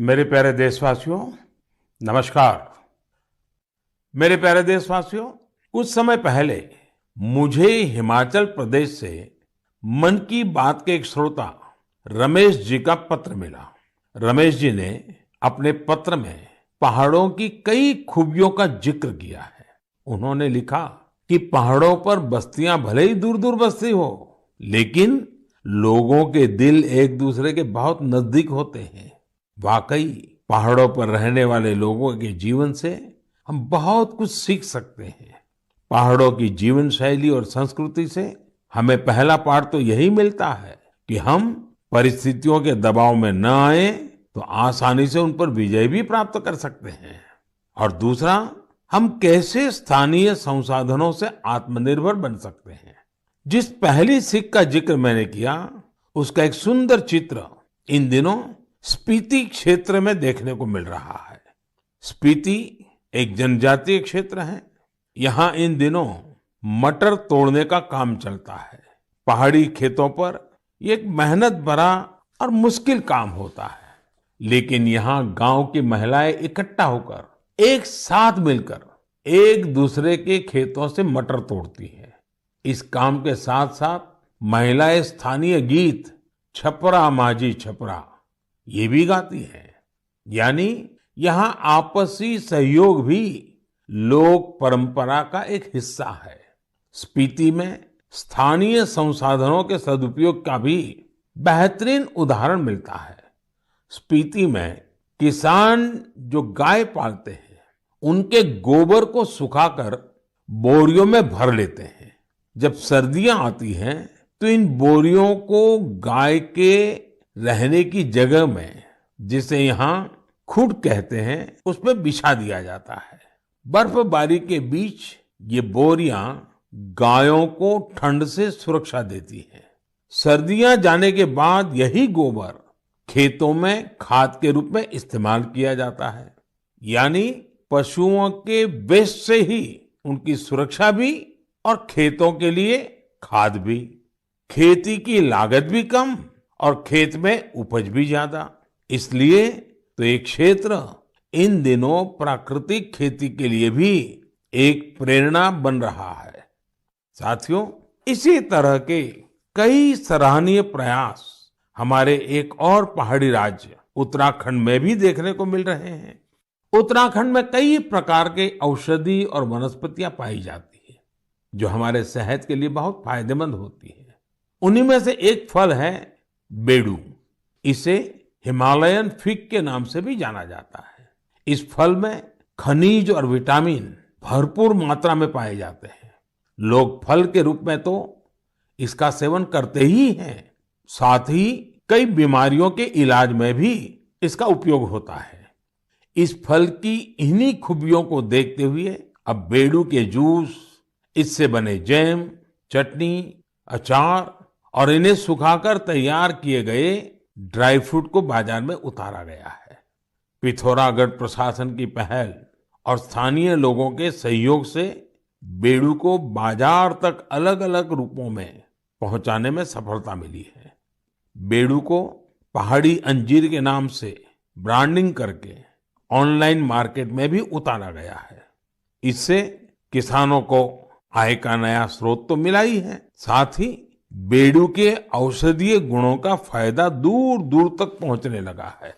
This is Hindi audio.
मेरे प्यारे देशवासियों, नमस्कार। मेरे प्यारे देशवासियों, कुछ समय पहले मुझे हिमाचल प्रदेश से मन की बात के एक श्रोता रमेश जी का पत्र मिला। रमेश जी ने अपने पत्र में पहाड़ों की कई खूबियों का जिक्र किया है। उन्होंने लिखा कि पहाड़ों पर बस्तियां भले ही दूर दूर बसती हो, लेकिन लोगों के दिल एक दूसरे के बहुत नजदीक होते हैं। वाकई पहाड़ों पर रहने वाले लोगों के जीवन से हम बहुत कुछ सीख सकते हैं। पहाड़ों की जीवन शैली और संस्कृति से हमें पहला पाठ तो यही मिलता है कि हम परिस्थितियों के दबाव में न आए तो आसानी से उन पर विजय भी प्राप्त कर सकते हैं। और दूसरा, हम कैसे स्थानीय संसाधनों से आत्मनिर्भर बन सकते हैं। जिस पहली सीख का जिक्र मैंने किया, उसका एक सुंदर चित्र इन दिनों स्पीति क्षेत्र में देखने को मिल रहा है। स्पीति एक जनजातीय क्षेत्र है। यहाँ इन दिनों मटर तोड़ने का काम चलता है। पहाड़ी खेतों पर ये एक मेहनत भरा और मुश्किल काम होता है, लेकिन यहाँ गांव की महिलाएं इकट्ठा होकर एक साथ मिलकर एक दूसरे के खेतों से मटर तोड़ती हैं। इस काम के साथ साथ महिलाएं स्थानीय गीत छपरा माझी छपरा ये भी गाती हैं। यानी यहाँ आपसी सहयोग भी लोक परंपरा का एक हिस्सा है। स्पीति में स्थानीय संसाधनों के सदुपयोग का भी बेहतरीन उदाहरण मिलता है। स्पीति में किसान जो गाय पालते हैं, उनके गोबर को सुखाकर बोरियों में भर लेते हैं। जब सर्दियां आती हैं तो इन बोरियों को गाय के रहने की जगह में, जिसे यहाँ खुड कहते हैं, उसमें बिछा दिया जाता है। बर्फबारी के बीच ये बोरियां गायों को ठंड से सुरक्षा देती हैं। सर्दियां जाने के बाद यही गोबर खेतों में खाद के रूप में इस्तेमाल किया जाता है। यानी पशुओं के वेस्ट से ही उनकी सुरक्षा भी और खेतों के लिए खाद भी। खेती की लागत भी कम और खेत में उपज भी ज्यादा। इसलिए तो ये क्षेत्र इन दिनों प्राकृतिक खेती के लिए भी एक प्रेरणा बन रहा है। साथियों, इसी तरह के कई सराहनीय प्रयास हमारे एक और पहाड़ी राज्य उत्तराखंड में भी देखने को मिल रहे हैं। उत्तराखंड में कई प्रकार के औषधि और वनस्पतियां पाई जाती है, जो हमारे सेहत के लिए बहुत फायदेमंद होती है। उन्हीं में से एक फल है बेडू। इसे हिमालयन फिग के नाम से भी जाना जाता है। इस फल में खनिज और विटामिन भरपूर मात्रा में पाए जाते हैं। लोग फल के रूप में तो इसका सेवन करते ही हैं, साथ ही कई बीमारियों के इलाज में भी इसका उपयोग होता है। इस फल की इन्हीं खूबियों को देखते हुए अब बेडू के जूस, इससे बने जैम, चटनी, अचार और इन्हें सुखाकर तैयार किए गए ड्राई फ्रूट को बाजार में उतारा गया है। पिथौरागढ़ प्रशासन की पहल और स्थानीय लोगों के सहयोग से बेडू को बाजार तक अलग अलग रूपों में पहुंचाने में सफलता मिली है। बेडू को पहाड़ी अंजीर के नाम से ब्रांडिंग करके ऑनलाइन मार्केट में भी उतारा गया है। इससे किसानों को आय का नया स्रोत तो मिला ही है, साथ ही बेडू के औषधीय गुणों का फायदा दूर दूर तक पहुंचने लगा है।